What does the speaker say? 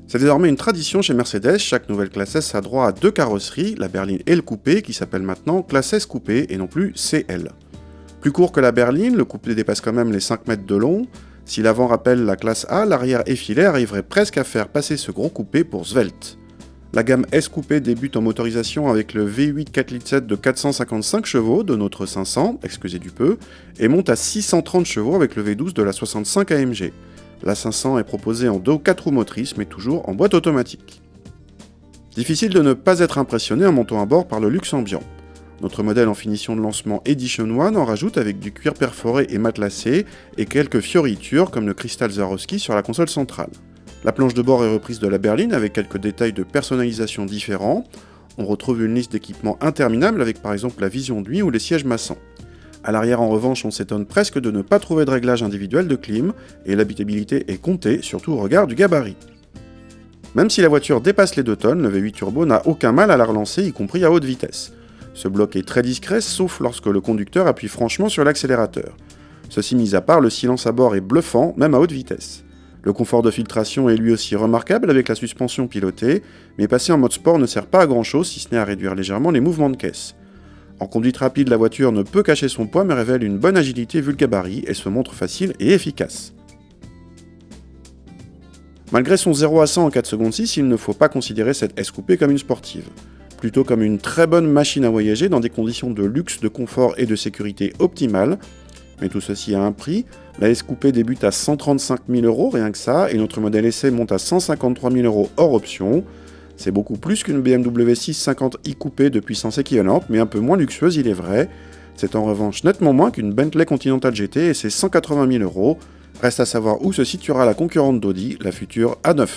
C'est désormais une tradition chez Mercedes, chaque nouvelle classe S a droit à 2 carrosseries, la berline et le coupé, qui s'appelle maintenant classe S coupé et non plus CL. Plus court que la berline, le coupé dépasse quand même les 5 mètres de long. Si l'avant rappelle la classe A, l'arrière effilé arriverait presque à faire passer ce gros coupé pour svelte. La gamme S coupé débute en motorisation avec le V8 4.7 de 455 chevaux de notre 500, excusez du peu, et monte à 630 chevaux avec le V12 de la 65 AMG. La 500 est proposée en 2 ou 4 roues motrices, mais toujours en boîte automatique. Difficile de ne pas être impressionné en montant à bord par le luxe ambiant. Notre modèle en finition de lancement Edition 1 en rajoute avec du cuir perforé et matelassé et quelques fioritures comme le cristal Swarovski sur la console centrale. La planche de bord est reprise de la berline avec quelques détails de personnalisation différents. On retrouve une liste d'équipements interminable avec par exemple la vision de nuit ou les sièges massants. À l'arrière en revanche, on s'étonne presque de ne pas trouver de réglage individuel de clim et l'habitabilité est comptée, surtout au regard du gabarit. Même si la voiture dépasse les 2 tonnes, le V8 Turbo n'a aucun mal à la relancer, y compris à haute vitesse. Ce bloc est très discret, sauf lorsque le conducteur appuie franchement sur l'accélérateur. Ceci mis à part, le silence à bord est bluffant, même à haute vitesse. Le confort de filtration est lui aussi remarquable avec la suspension pilotée, mais passer en mode sport ne sert pas à grand chose si ce n'est à réduire légèrement les mouvements de caisse. En conduite rapide, la voiture ne peut cacher son poids mais révèle une bonne agilité vu le gabarit et se montre facile et efficace. Malgré son 0 à 100 en 4 secondes 6, il ne faut pas considérer cette S coupé comme une sportive. Plutôt comme une très bonne machine à voyager dans des conditions de luxe, de confort et de sécurité optimales. Mais tout ceci a un prix. La S coupé débute à 135 000 €, rien que ça, et notre modèle essai monte à 153 000 € hors option. C'est beaucoup plus qu'une BMW 650i coupé de puissance équivalente, mais un peu moins luxueuse, il est vrai. C'est en revanche nettement moins qu'une Bentley Continental GT et ses 180 000 €. Reste à savoir où se situera la concurrente d'Audi, la future A9.